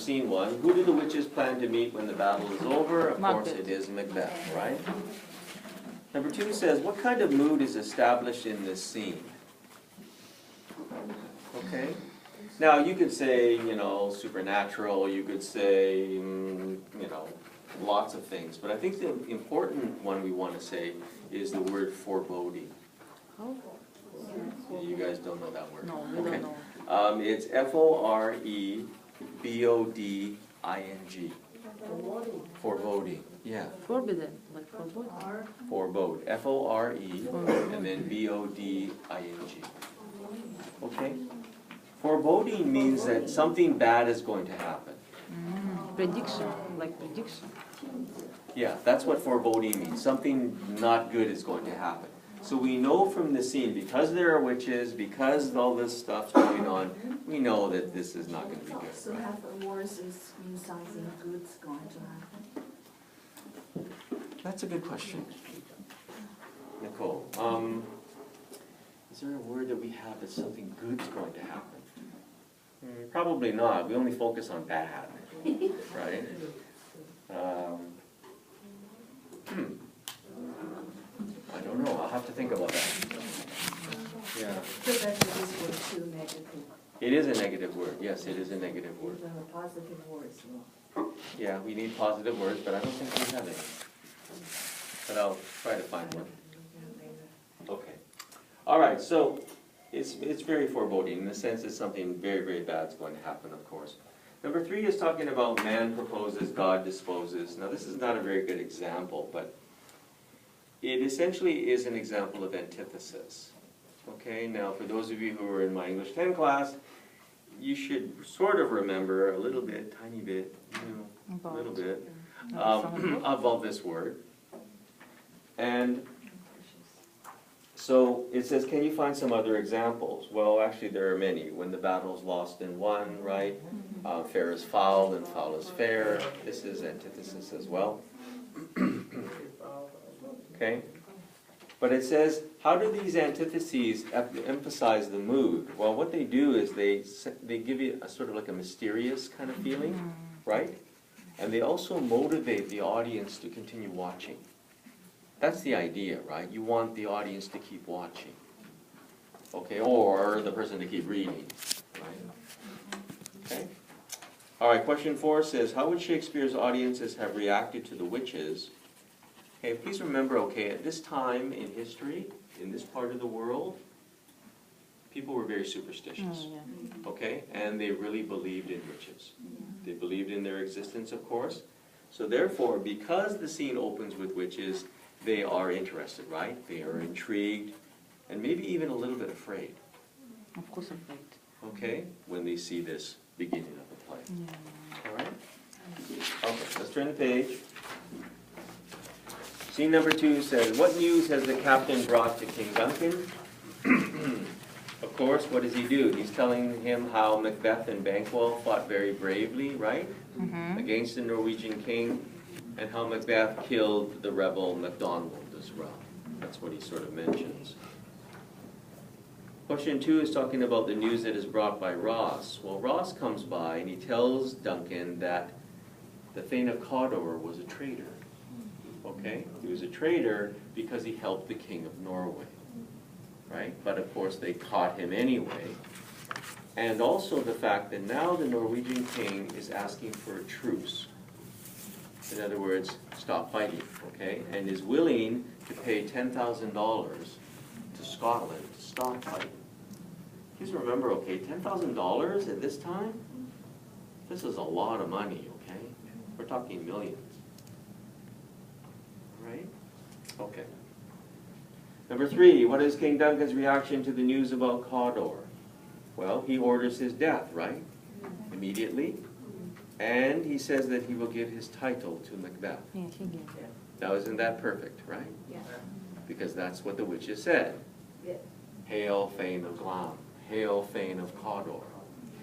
scene 1. Who do the witches plan to meet when the battle is over? Of course, Macbeth. it is Macbeth, right? Number 2 says, what kind of mood is established in this scene? Okay. Now, you could say, you know, supernatural, you could say, you know, lots of things. But I think the important one we want to say is the word foreboding. How? You guys don't know that word? No, we Okay. don't know. It's F-O-R-E-B-O-D-I-N-G. Foreboding. Yeah. Forbidden, like forbidden. Forebode. F-O-R-E and then B-O-D-I-N-G. Okay? Foreboding means that something bad is going to happen. Prediction, like prediction. Yeah, that's what foreboding means. Something not good is going to happen. So we know from the scene, because there are witches, because all this stuff's going on, we know that this is not going to be good. So have the words is mean something good's going to happen. That's a good question. Nicole, is there a word that we have that something good's going to happen? Probably not. We only focus on bad, right? I don't know. I'll have to think about that. Yeah. So that this word too negative. It is a negative word. Yes, it is a negative word. Even a positive words. No. Yeah, we need positive words, but I don't think we have any. But I'll try to find one. Okay. All right, so it's very foreboding in the sense that something very, very bad is going to happen, of course. Number 3 is talking about man proposes, God disposes. Now, this is not a very good example, but it essentially is an example of antithesis. Okay, now for those of you who are in my English 10 class, you should sort of remember a little bit, tiny bit, you know, a little bit, about this word. And so it says, can you find some other examples? Well, actually there are many. When the battle is lost and won, right? Fair is foul and foul is fair. This is antithesis as well. Okay? But it says, how do these antitheses emphasize the mood? Well, what they do is they give you a sort of like a mysterious kind of feeling, right? And they also motivate the audience to continue watching. That's the idea, right? You want the audience to keep watching, okay? Or the person to keep reading, right? Okay? All right, question 4 says, how would Shakespeare's audiences have reacted to the witches? Okay, please remember, okay, at this time in history, in this part of the world, people were very superstitious, okay? And they really believed in witches. They believed in their existence, of course. So therefore, because the scene opens with witches, they are interested, right? They are intrigued, and maybe even a little bit afraid. Of course, afraid. Okay, when they see this beginning of the play. Yeah. All right? Okay, let's turn the page. Scene number 2 says, what news has the captain brought to King Duncan? Of course, what does he do? He's telling him how Macbeth and Banquo fought very bravely, right? Against the Norwegian king, and how Macbeth killed the rebel MacDonald as well. That's what he sort of mentions. Question 2 is talking about the news that is brought by Ross. Well, Ross comes by and he tells Duncan that the Thane of Cawdor was a traitor. Okay? He was a traitor because he helped the King of Norway. Right? But of course they caught him anyway. And also the fact that now the Norwegian king is asking for a truce. In other words, stop fighting, okay? And is willing to pay $10,000 to Scotland to stop fighting. Please remember, okay, $10,000 at this time? This is a lot of money, okay? We're talking millions. Right? Okay. Number 3, what is King Duncan's reaction to the news about Cawdor? Well, he orders his death, right? Immediately. And he says that he will give his title to Macbeth. Yeah, he did. Now, isn't that perfect, right? Yeah. Because that's what the witches said. Yeah. Hail, Thane of Glam. Hail, Thane of Cawdor.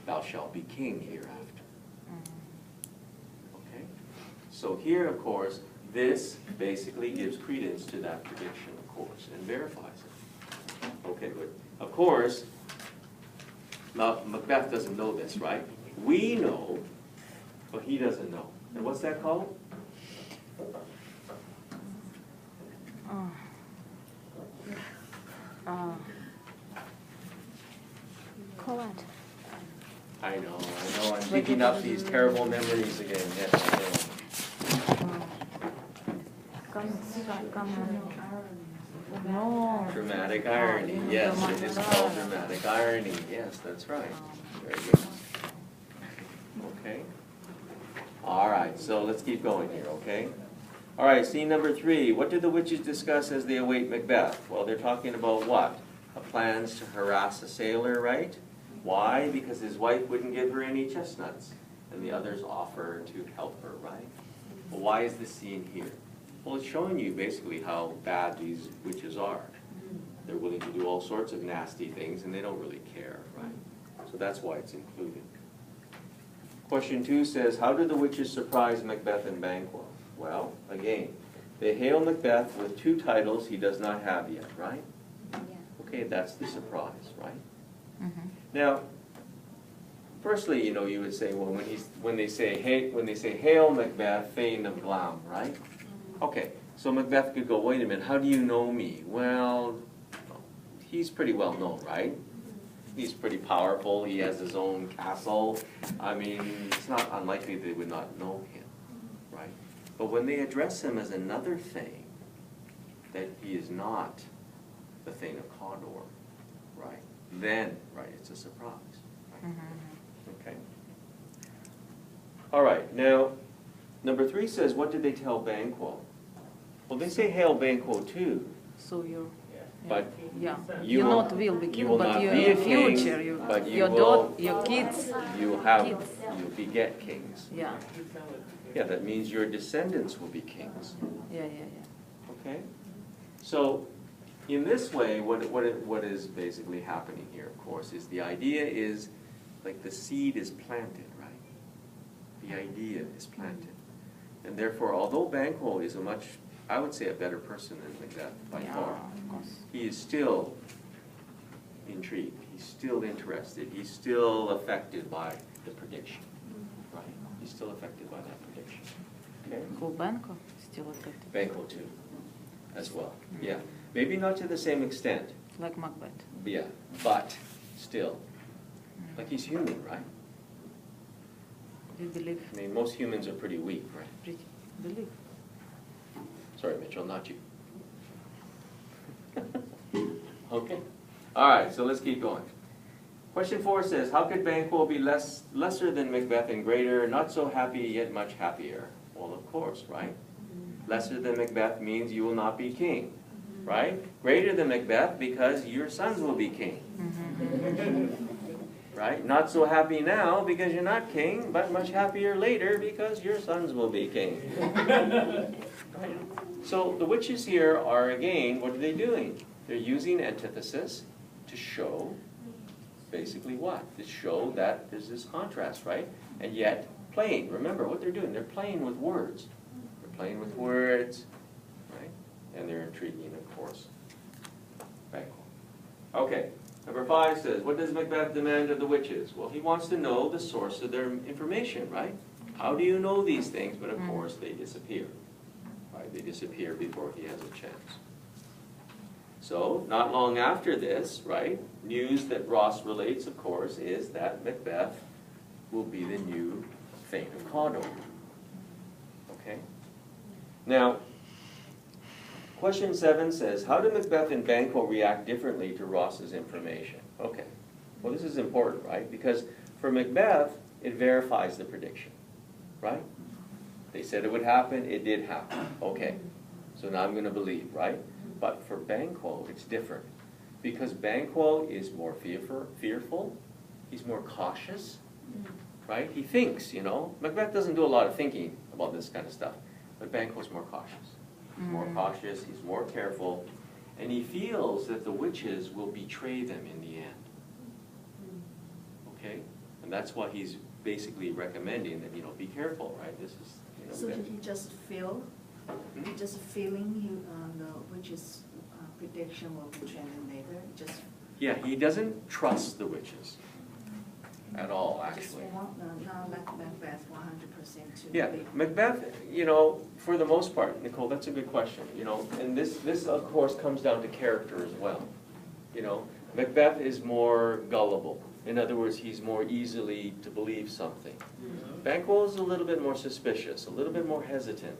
Thou shalt be king hereafter. Okay? So here, of course, this basically gives credence to that prediction, of course, and verifies it. Okay, good. Of course, now Macbeth doesn't know this, right? We know he doesn't know. And what's that called? Call what? I know, I'm picking up these terrible memories again, yes, I know. No. Dramatic irony, yes, it is called dramatic irony, yes, that's right. Very good. Okay. All right, so let's keep going here, okay? All right, scene number 3. What do the witches discuss as they await Macbeth? Well, they're talking about what? Plans to harass a sailor, right? Why? Because his wife wouldn't give her any chestnuts, and the others offer to help her, right? Well, why is this scene here? Well, it's showing you basically how bad these witches are. They're willing to do all sorts of nasty things, and they don't really care, right? So that's why it's included. Question 2 says, how do the witches surprise Macbeth and Banquo? Well, again, they hail Macbeth with 2 titles he does not have yet, right? Yeah. Okay, that's the surprise, right? Mm-hmm. Now, firstly, you know, you would say, well, when they say hail Macbeth, Thane of Glam, right? Okay, so Macbeth could go, wait a minute, how do you know me? Well, he's pretty well known, right? He's pretty powerful, he has his own castle. I mean, it's not unlikely they would not know him, right? But when they address him as another Thane, that he is not the Thane of Condor, right? Then, right, it's a surprise, right? Okay. All right, now, number 3 says, what did they tell Banquo? Well, they say hail Banquo too, So you're, but yeah, you you will- not will be you king, will but not your be a king, future, but you your will- daughter, your kids, you beget kings. yeah, Yeah, that means your descendants will be kings. yeah, yeah, yeah. Okay? So, in this way, what is basically happening here, of course, is the idea is, like the seed is planted, right? The idea is planted. And therefore, although Banquo is I would say a better person than Macbeth by Yeah, far, of course. he is still intrigued, he's still interested, he's still affected by the prediction, right? He's still affected by that prediction. Okay? Who Banco still affected, Banquo too, as well. Yeah, maybe not to the same extent. like Macbeth. Yeah, but still, like he's human, right? We believe, I mean, most humans are pretty weak, right? pretty, believe. Sorry, Mitchell, not you. Okay. All right, so let's keep going. Question 4 says, how could Banquo be lesser than Macbeth and greater, not so happy yet much happier? Well, of course, right? Lesser than Macbeth means you will not be king, right? Greater than Macbeth because your sons will be king. Right? Not so happy now because you're not king, but much happier later because your sons will be king. Right? So the witches here are, again, what are they doing? They're using antithesis to show basically what? To show that there's this contrast, right? And yet playing. Remember what they're doing. They're playing with words. They're playing with words, right? And they're intriguing, of course. Banquo. Okay. Number 5 says, what does Macbeth demand of the witches? Well, he wants to know the source of their information, right? How do you know these things? But of course, they disappear. Right? They disappear before he has a chance. So, not long after this, right, news that Ross relates, of course, is that Macbeth will be the new Thane of Condor. Okay? Now, question 7 says, how do Macbeth and Banquo react differently to Ross's information? Okay. Well, this is important, right? Because for Macbeth, it verifies the prediction, right? They said it would happen, it did happen. Okay. So now I'm going to believe, right? But for Banquo, it's different. Because Banquo is more fearful, he's more cautious, right? He thinks, you know. Macbeth doesn't do a lot of thinking about this kind of stuff. But Banquo's more cautious. He's more cautious, he's more careful, and he feels that the witches will betray them in the end. Okay? And that's why he's basically recommending that, you know, be careful, right? This is, you know, So that- did he just feel, just feeling the witch's prediction will be trending later? Just Yeah, he doesn't trust the witches at all, just actually. want not like Macbeth 100%. seem to Yeah, be. Macbeth, for the most part, Nicole, that's a good question, and this of course comes down to character as well. Macbeth is more gullible. In other words, he's more easily to believe something. Banquo is a little bit more suspicious, a little bit more hesitant.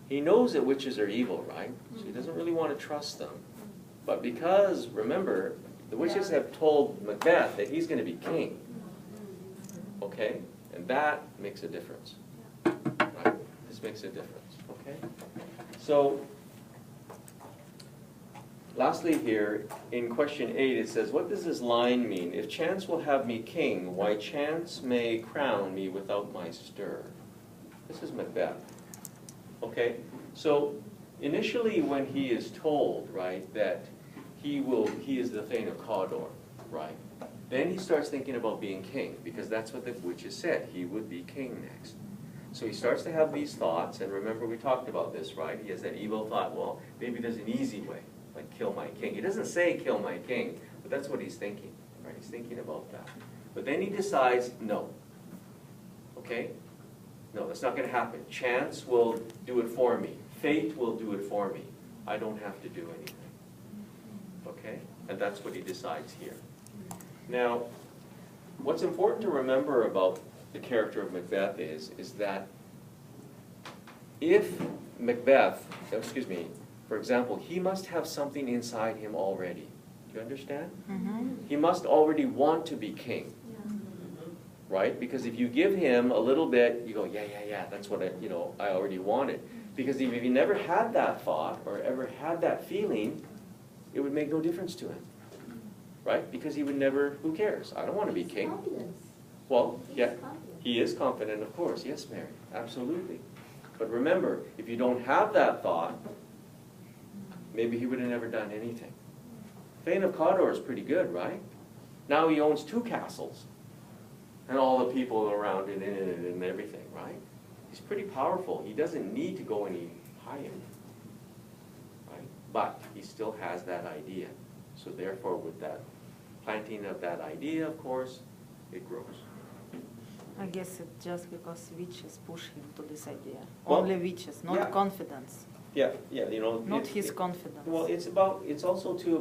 He knows that witches are evil, right? So he doesn't really want to trust them. But because, remember, the witches have told Macbeth that he's going to be king. Okay? And that makes a difference. Right? This makes a difference. Okay? So, lastly here, in question 8, it says, what does this line mean? If chance will have me king, why chance may crown me without my stir? This is Macbeth. Okay? So, initially when he is told, right, that he is the Thane of Cawdor, right? Then he starts thinking about being king, because that's what the witches said, he would be king next. So he starts to have these thoughts, and remember we talked about this, right? He has that evil thought, well, maybe there's an easy way, like kill my king. He doesn't say kill my king, but that's what he's thinking, right? He's thinking about that. But then he decides, no. Okay? No, that's not going to happen. Chance will do it for me. Fate will do it for me. I don't have to do anything. Okay? And that's what he decides here. Now, what's important to remember about the character of Macbeth is that if Macbeth, for example, he must have something inside him already. Do you understand? Mm-hmm. He must already want to be king. Right? Because if you give him a little bit, you go, yeah, that's what I already wanted. Because if he never had that thought or ever had that feeling, it would make no difference to him. Right? Because he would never, who cares? I don't want to be king. Confidence. Well, yeah, Confidence. he is confident, of course. Yes, Mary, absolutely. But remember, if you don't have that thought, maybe he would have never done anything. Thane of Cawdor is pretty good, right? Now he owns 2 castles. And all the people around it and everything, right? He's pretty powerful. He doesn't need to go any higher, right? But he still has that idea. So therefore, with that planting of that idea, of course, it grows. I guess it's just because witches push him to this idea. Well, Only witches, not yeah. confidence. Yeah, Not his confidence. Well, it's also too